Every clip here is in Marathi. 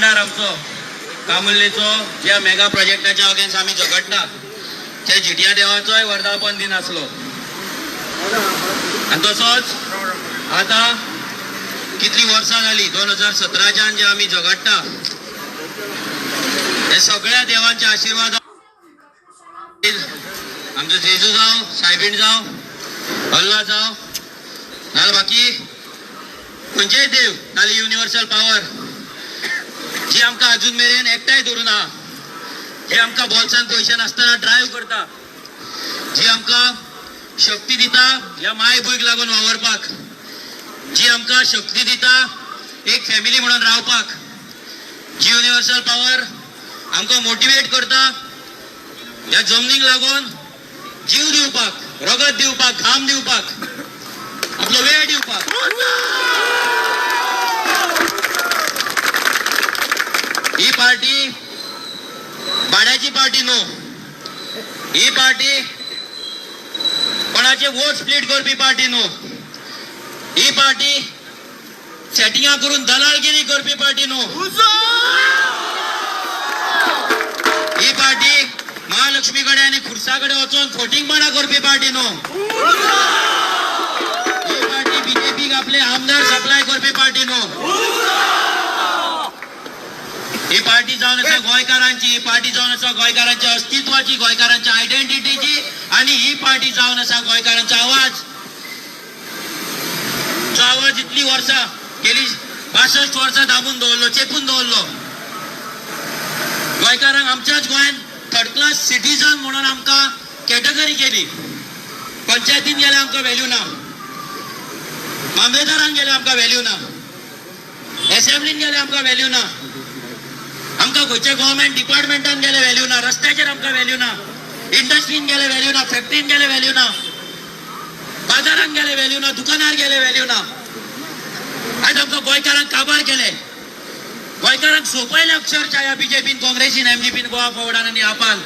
आमदार आमचो कामुल्लेचो ज्या मेगा प्रोजेक्टाच्या अगेन्स्ट आम्ही झगडटा त्या जिटिया देवाचोय वर्धापन दिन आसलो आणि तसोच आता कितली वर्सां जाली 2017च्यान जे आम्ही झगडटा हे सगळ्या देवांचे आशीर्वाद आमचो जेजू जावं सायबीण जावं अल्ला जावं नाल्यार बाकी खंयचेय देव नाल्यार युनिवर्सल पावर जी आमकां अजून मेरेन एकठांय धरून आहा जी आमकां बोल्सान पयशे नासतना ड्रायव्ह करता जी आमकां शक्ती दिता ह्या माय भूंयक लागून वावरपाक जी आमकां शक्ती दिता एक फॅमिली म्हणून रावपाक जी युनिवर्सल पावर आमकां मोटिवेट करता ह्या जमनीक लागून जीव दिवपाक रगत दिवपाक घाम दिवपाक आपलो वेळ दिवपाक ही पार्टी भाड्याची पार्टी न्हू ही पार्टी कोणाचे वोट स्प्लिट करपी पार्टी न्हू ही पार्टी सेटिंगा करून दलालगिरी करपी पार्टी न्हू ही पार्टी महालक्ष्मी कडे आणि खुर्सा कडे वचून फोटिंगपणा करपी पार्टी न्हू ही पार्टी बीजेपीक आपले आमदार सप्लाय करपी पार्टी न्हू ही पार्टी जावन आसा गोंयकारांची ही पार्टी जावन आसा गोंयकारांच्या अस्तित्वाची गोंयकारांच्या आयडेंटिटीची आणि ही पार्टी जावन आसा गोंयकारांचो आवाज जो आवाज इतली वर्सां गेली 62 वर्सां दाबून दवरलो चेपून दवरलो गोंयकारांक आमच्याच गोंयान थर्ड क्लास सिटीजन म्हणून आमकां कॅटेगरी केली पंचायतीन गेले आमकां व्हॅल्यू ना मामलेदारान गेले आमकां व्हॅल्यू ना असेंब्लीन गेले आमकां व्हॅल्यू ना आमकां खंयच्या गव्हर्मेंट डिपार्टमेंटान गेले व्हॅल्यू ना रस्त्याचेर आमकां व्हॅल्यू ना इंडस्ट्रीन गेले व्हॅल्यू ना फॅक्टरीन गेले व्हॅल्यू ना बाजारान गेले व्हॅल्यू ना दुकानार गेले व्हॅल्यू ना आयज आमकां गोंयकारांक काबार केले गोंयकारांक सोंपयले अक्षरशः ह्या बीजेपीन काँग्रेसीन एमजीपीन गोवा फॉरवर्डान आनी आपान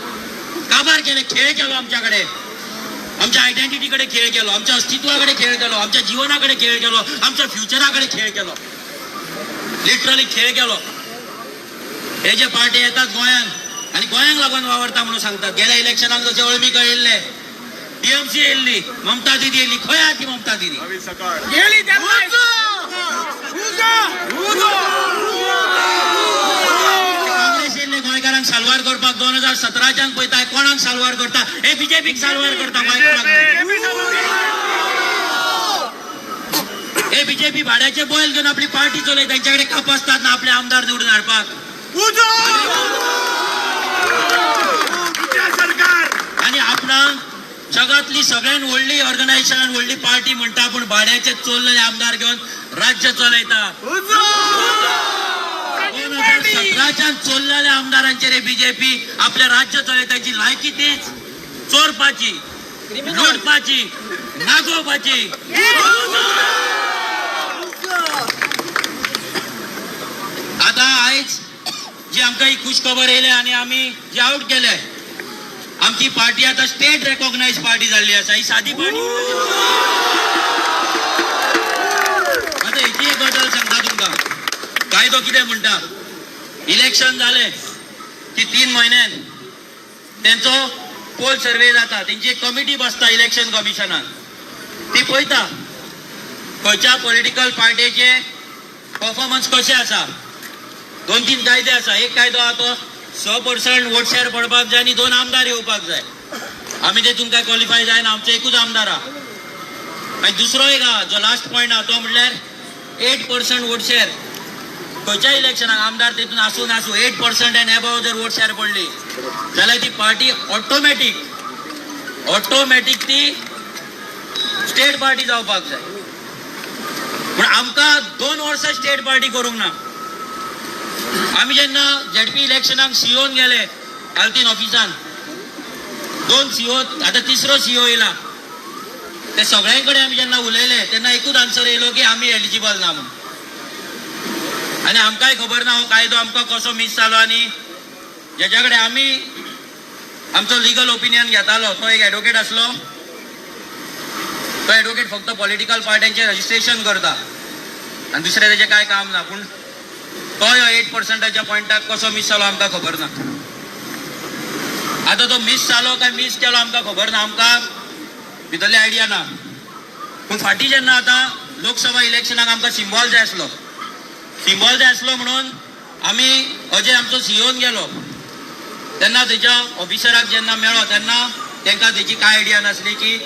काबार केले खेळ केलो आमच्या कडेन आमच्या आयडेंटिटी कडे खेळ केलो आमच्या अस्तित्वा कडे खेळ केलो आमच्या जीवना कडे खेळ केलो आमच्या फ्युचरा कडे खेळ केलो लिटरली खेळ केलो हे जे पार्टी येतात गोंयान आणि गोंयांक लागून वावरता म्हणून सांगतात गेल्या इलेक्शनाक जशे अळमीक येयल्ले टीएमसी येयल्ली ममता दिदी येयल्ली खंय आहा ती ममता दिदी काँग्रेस येयल्ले गोंयकारांक साल्वार करपाक 2017च्यान पळयता कोणाक साल्वार करता हे बीजेपीक साल्वार करता गोंयकारांक हे बीजेपी भाड्याचे बैल घेऊन आपली पार्टी चलयता त्यांच्याकडे काप असतात ना आपले आमदार निवडून हाडपाक आणि आपणाक जगातली सगळ्यात व्हडली ऑर्गनायझेशन व्हडली पार्टी म्हणटा पण भाड्याचे चोरलेले आमदार घेऊन राज्य चलयता 2017च्यान चोरलेल्या आमदारांचेर बीजेपी आपले राज्य चलयताची लायकी तीच चोरपाची लुटपाची नागोवपाची आता आयज जी आमकां ही खुश खबर येयले आणि आम्ही जे आउट केले आमची पार्टी आता स्टेट रेकॉग्नाइज पार्टी जाल्ली आसा ही सादी पार्टी आता हेची एक गजाल सांगता तुमकां कायदो कितें म्हणटा इलेक्शन जाले की 3 म्हयन्यान तेंचो पोल सर्वे जाता तेंची एक कमिटी बसता इलेक्शन कमिशनान ती पळयता खंयच्या पॉलिटिकल पार्टीचे परफॉर्मन्स कशें आसा 2-3 कायदे आसा एक कायदो आहा तो 100% वोट शेअर पडपाक जाय आणि 2 आमदार येवपाक जाय आमी तेतून काय क्वॉलिफाय जायना आमचो एकूच आमदार आहा आणि दुसरो एक आहा जो लास्ट पॉइंट आहा तो म्हणल्यार 8% वोट शेअर खंयच्या इलेक्शनाक आमदार तेतून आसूं नासूं 8% एंड अबव जर वोट शेअर पडली जाल्यार ती पार्टी ऑटोमॅटीक ती स्टेट पार्टी जावपाक जाय पण आमकां 2 वर्सां स्टेट पार्टी करूंक ना आम्ही जेन्ना झेडपी इलेक्शनाक सीओन गेले आल्तीन ऑफिसान 2 सीओ आता 3रो सीओ येयला ते सगळ्यांकडे आम्ही जेन्ना उलयले तेन्ना एकूच आन्सर येयलो की आम्ही एलिजिबल ना म्हणून आणि आमकांय खबर ना हो कायदो आमकां कसो मिस जालो आणि ज्याच्या कडेन आमी आमचो लिगल ओपिनियन घेतालो तो एक एडवोकेट आसलो तो एडवोकेट फक्त पॉलिटिकल पार्ट्यांचे रजिस्ट्रेशन करता आणि दुसरे त्याचे काय काम ना पण तो 8%च्या पॉइंटाक कसो मिस जालो आमकां खबर ना. आता तो मिस जालो काय मिस केलो आमकां खबर ना, आमकां भितरली आयडिया ना. पूण फाटीं जेन्ना आतां लोकसभा इलेक्शनाक आमकां सिम्बॉल जाय आसलो म्हणून आमी अजय आमचो सीओन गेलो तेन्ना तेच्या ऑफिसराक जेन्ना मेळ्ळो तेन्ना तांकां तेची कांय आयडिया नासली की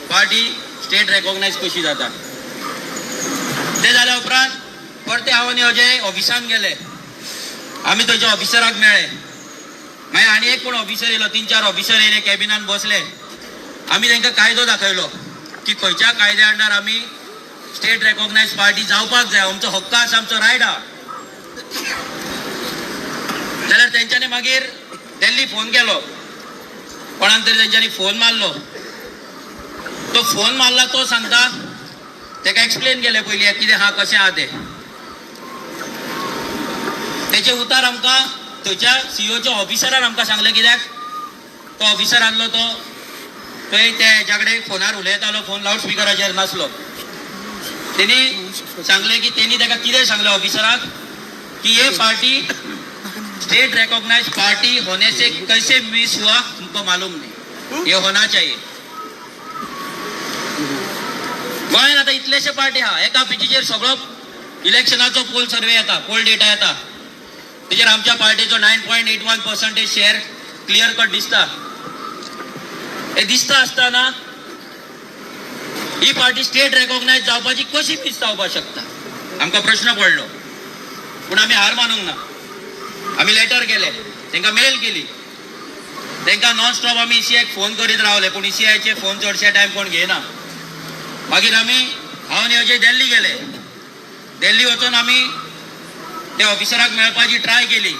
पार्टी स्टेट रेकॉग्नायज कशी जाता. ते जाल्या उपरांत परते हांव आनी अजय ऑफिसान गेले. आमी थंयच्या ऑफिसराक मेळ्ळे. मागीर आनी एक कोण ऑफिसर येयलो, 3-4 ऑफिसर येयले, कॅबिनान बसले. आमी तांकां कायदो दाखयलो की खंयच्या कायद्या अंडर आमी स्टेट रेकॉग्नायज पार्टी जावपाक जाय, आमचो हक्क आसा, आमचो रायट आहा. जाल्यार तेंच्यांनी मागीर दिल्ली फोन केलो. कोणाक तरी तेंच्यांनी फोन मारलो. तो फोन मारला तो सांगता ताका एक्सप्लेन केलें पयलीं कितें आहा कशें आहा तें. तेचे उतार आमकां थंयच्या सीओच्या ऑफिसरान आमकां सांगलें. कित्याक तो ऑफिसर आसलो तो थंय ते हेच्या कडेन फोनार उलयतालो, फोन लावड स्पिकराचेर नासलो. तेणी सांगलें की तेणी ताका कितें सांगलें ऑफिसराक की ये पार्टी स्टेट रिकॉग्नाइज पार्टी होने से कैसे मिस हुआ तुमको मालूम नहीं, ये होना चाहिए. गोंयांत आतां इतलेशे पार्टी आहा, एका पेजीचेर सगळो इलेक्शनाचो पोल सर्वे येता, पोल डेटा येता. तेजेर आमच्या पार्टीचो 9.81% शेअर क्लियर कट दिसता. हे दिसता आसतना ही पार्टी स्टेट रेकॉग्नायज जावपाची कशी मिस जावपाक शकता, आमकां प्रश्न पडलो. पूण आमी हार मानूंक ना. आमी लेटर केले, तांकां मेल केली, तांकां नॉन स्टॉप आमी इसीआयक फोन करीत रावले. पूण इसीआयचे फोन चडशे टायम कोण घेयना. मागीर आमी हांव आनी अजय दिल्ली गेले. दिल्ली वचून आमी त्या ऑफिसराक मेळपाची ट्राय केली.